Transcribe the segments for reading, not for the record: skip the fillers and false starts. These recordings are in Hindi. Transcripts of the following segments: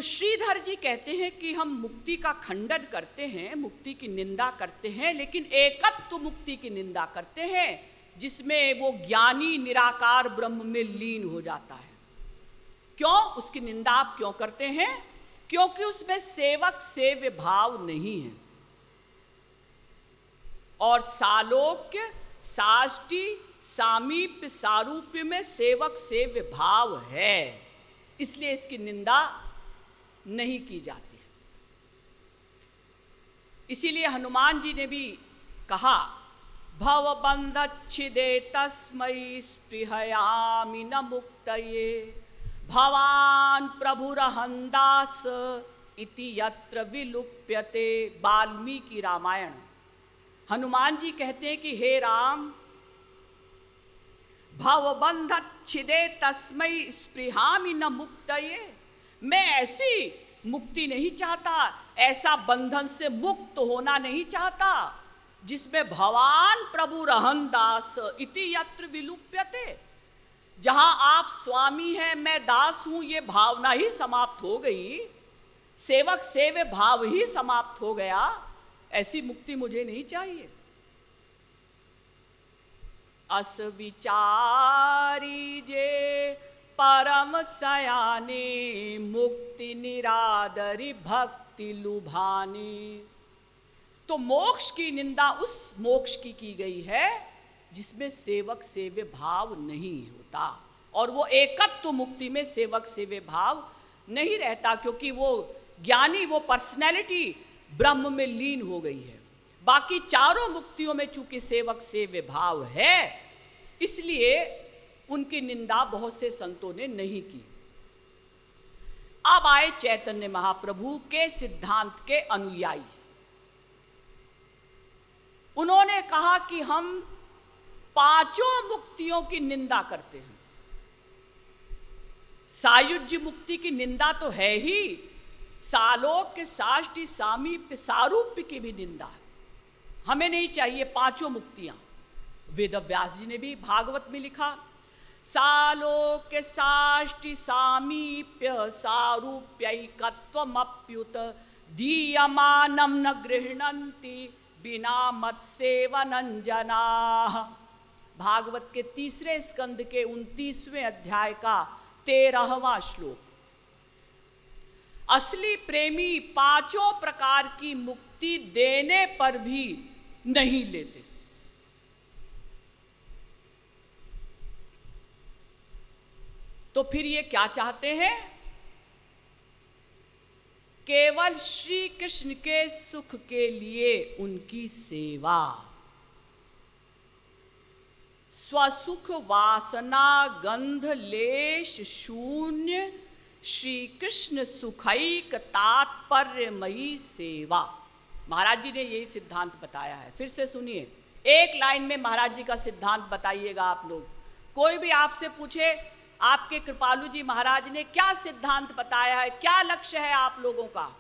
तो श्रीधर जी कहते हैं कि हम मुक्ति का खंडन करते हैं, मुक्ति की निंदा करते हैं, लेकिन एकत्व मुक्ति की निंदा करते हैं जिसमें वो ज्ञानी निराकार ब्रह्म में लीन हो जाता है। क्यों उसकी निंदा आप क्यों करते हैं? क्योंकि उसमें सेवक सेव्य भाव नहीं है और सालोक्य साष्टी सामीप्य सारूप्य में सेवक सेव्य भाव है, इसलिए इसकी निंदा नहीं की जाती। इसीलिए हनुमान जी ने भी कहा भवबंधच्छिदे तस्मै स्पृहयामि न मुक्तये भवान प्रभुरहंदास इति यत्र विलुप्यते। वाल्मीकि रामायण। हनुमान जी कहते हैं कि हे राम, भवबंधच्छिदे तस्मै स्पृहामि न मुक्तये, मैं ऐसी मुक्ति नहीं चाहता, ऐसा बंधन से मुक्त होना नहीं चाहता जिसमें भवान प्रभु रहन दास इति यत्र विलुप्यते, जहां आप स्वामी हैं मैं दास हूं, ये भावना ही समाप्त हो गई, सेवक सेव्य भाव ही समाप्त हो गया, ऐसी मुक्ति मुझे नहीं चाहिए। अस विचारी जे परम सयाने मुक्ति निरादरी भक्ति लुभानी। तो मोक्ष की निंदा उस मोक्ष की गई है जिसमें सेवक सेव्य भाव नहीं होता, और वो एकत्व मुक्ति में सेवक सेव्य भाव नहीं रहता, क्योंकि वो ज्ञानी, वो पर्सनैलिटी ब्रह्म में लीन हो गई है। बाकी चारों मुक्तियों में चूंकि सेवक सेव्य भाव है, इसलिए उनकी निंदा बहुत से संतों ने नहीं की। अब आए चैतन्य महाप्रभु के सिद्धांत के अनुयायी। उन्होंने कहा कि हम पांचों मुक्तियों की निंदा करते हैं। सायुज्य मुक्ति की निंदा तो है ही, सालोक्य साष्टी सामीप्य सारूप्य की भी निंदा है। हमें नहीं चाहिए पांचों मुक्तियां। वेद व्यास जी ने भी भागवत में लिखा, सालोक्य साष्टी सामीप्य सारूप्यैकत्वमप्युत दीयमानं न गृह्णन्ति बिना मत सेवनं जनाः। भागवत के 3 स्कंद के 29वें अध्याय का 13वां श्लोक। असली प्रेमी पांचों प्रकार की मुक्ति देने पर भी नहीं लेते। तो फिर ये क्या चाहते हैं? केवल श्री कृष्ण के सुख के लिए उनकी सेवा। स्वसुख वासना गंध लेश शून्य श्री कृष्ण सुखैक तात्पर्यमयी सेवा। महाराज जी ने यही सिद्धांत बताया है। फिर से सुनिए, एक लाइन में महाराज जी का सिद्धांत बताइएगा आप लोग। कोई भी आपसे पूछे आपके कृपालु जी महाराज ने क्या सिद्धांत बताया है, क्या लक्ष्य है आप लोगों का,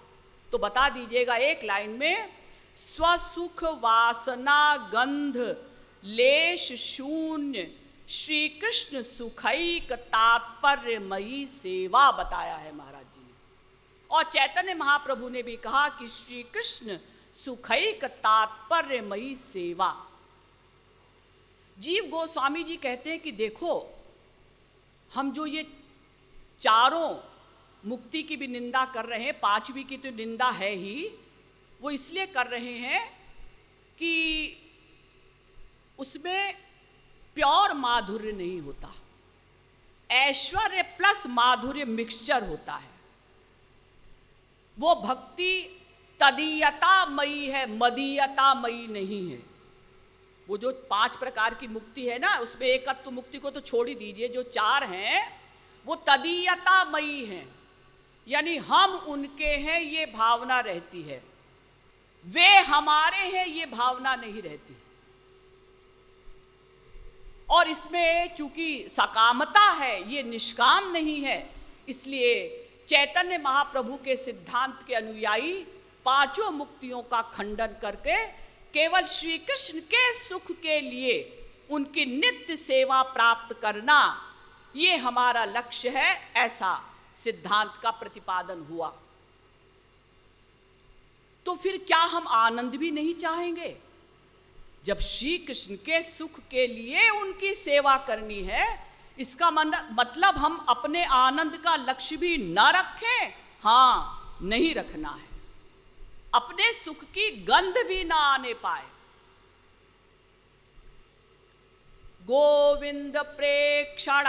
तो बता दीजिएगा एक लाइन में, स्वसुख वासना गंध लेश शून्य श्री कृष्ण सुखैक तात्पर्यमयी सेवा बताया है महाराज जी ने। और चैतन्य महाप्रभु ने भी कहा कि श्री कृष्ण सुखैक तात्पर्यमयी सेवा। जीव गोस्वामी जी कहते हैं कि देखो, हम जो ये चारों मुक्ति की भी निंदा कर रहे हैं, पांचवी की तो निंदा है ही, वो इसलिए कर रहे हैं कि उसमें प्योर माधुर्य नहीं होता, ऐश्वर्य प्लस माधुर्य मिक्सचर होता है। वो भक्ति तदीयतामयी है, मदीयतामयी नहीं है। वो जो 5 प्रकार की मुक्ति है ना, उसमें एकत्व मुक्ति को तो छोड़ ही दीजिए, जो 4 हैं वो तदीयतामयी हैं, यानी हम उनके हैं ये भावना रहती है, वे हमारे हैं ये भावना नहीं रहती। और इसमें चूंकि सकामता है, ये निष्काम नहीं है, इसलिए चैतन्य महाप्रभु के सिद्धांत के अनुयायी पांचों मुक्तियों का खंडन करके केवल श्री कृष्ण के सुख के लिए उनकी नित्य सेवा प्राप्त करना, ये हमारा लक्ष्य है, ऐसा सिद्धांत का प्रतिपादन हुआ। तो फिर क्या हम आनंद भी नहीं चाहेंगे? जब श्री कृष्ण के सुख के लिए उनकी सेवा करनी है, इसका मतलब हम अपने आनंद का लक्ष्य भी न रखें? हाँ, नहीं रखना है। अपने सुख की गंध भी ना आने पाए। गोविंद प्रेक्षणाक्षेपी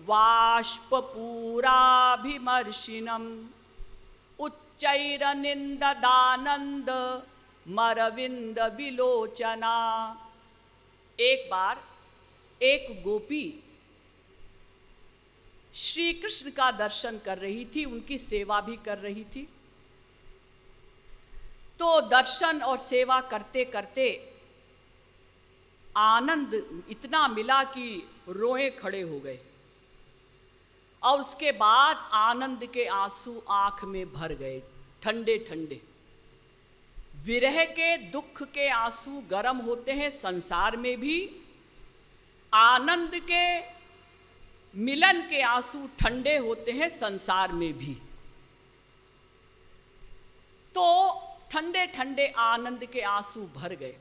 वाष्पूराभिमर्शिनम उच्चैरनिंददानंद मरविंद विलोचना। एक बार एक गोपी श्री कृष्ण का दर्शन कर रही थी, उनकी सेवा भी कर रही थी। तो दर्शन और सेवा करते करते आनंद इतना मिला कि रोए खड़े हो गए, और उसके बाद आनंद के आंसू आंख में भर गए, ठंडे ठंडे। विरह के दुख के आंसू गर्म होते हैं संसार में भी, आनंद के मिलन के आंसू ठंडे होते हैं संसार में भी। तो ठंडे ठंडे आनंद के आंसू भर गए।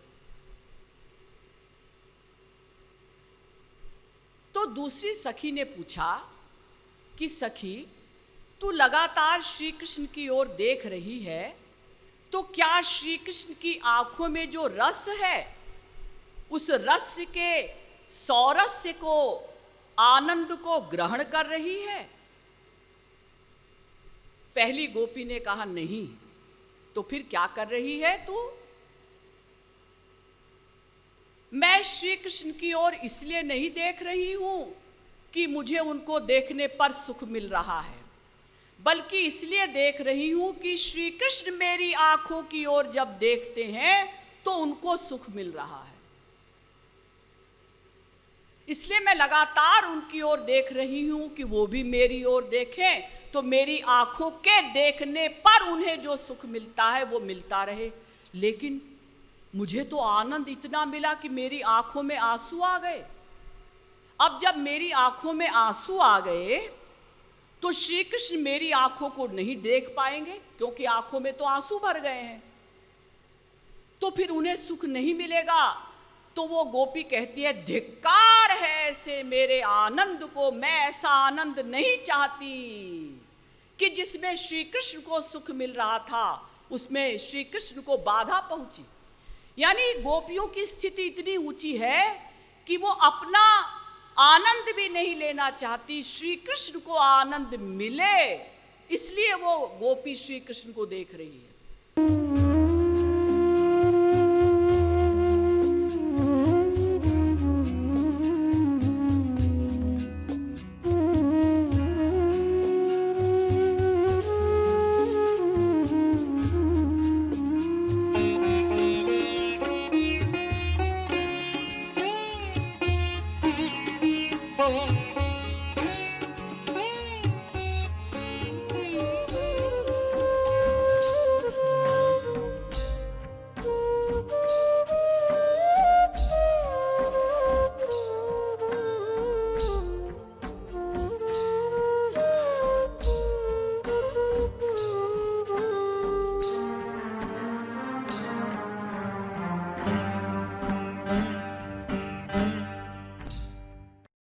तो दूसरी सखी ने पूछा कि सखी, तू लगातार श्री कृष्ण की ओर देख रही है, तो क्या श्री कृष्ण की आंखों में जो रस है, उस रस के सौरस्य को, आनंद को ग्रहण कर रही है? पहली गोपी ने कहा नहीं। तो फिर क्या कर रही है तू? मैं श्री कृष्ण की ओर इसलिए नहीं देख रही हूं कि मुझे उनको देखने पर सुख मिल रहा है, बल्कि इसलिए देख रही हूं कि श्री कृष्ण मेरी आंखों की ओर जब देखते हैं तो उनको सुख मिल रहा है। इसलिए मैं लगातार उनकी ओर देख रही हूं कि वो भी मेरी ओर देखें, तो मेरी आंखों के देखने पर उन्हें जो सुख मिलता है वो मिलता रहे। लेकिन मुझे तो आनंद इतना मिला कि मेरी आंखों में आंसू आ गए। अब जब मेरी आंखों में आंसू आ गए तो श्री कृष्ण मेरी आंखों को नहीं देख पाएंगे, क्योंकि आंखों में तो आंसू भर गए हैं, तो फिर उन्हें सुख नहीं मिलेगा। तो वो गोपी कहती है, धिक्कार है ऐसे मेरे आनंद को, मैं ऐसा आनंद नहीं चाहती कि जिसमें श्री कृष्ण को सुख मिल रहा था उसमें श्री कृष्ण को बाधा पहुंची। यानी गोपियों की स्थिति इतनी ऊंची है कि वो अपना आनंद भी नहीं लेना चाहती, श्री कृष्ण को आनंद मिले, इसलिए वो गोपी श्री कृष्ण को देख रही है।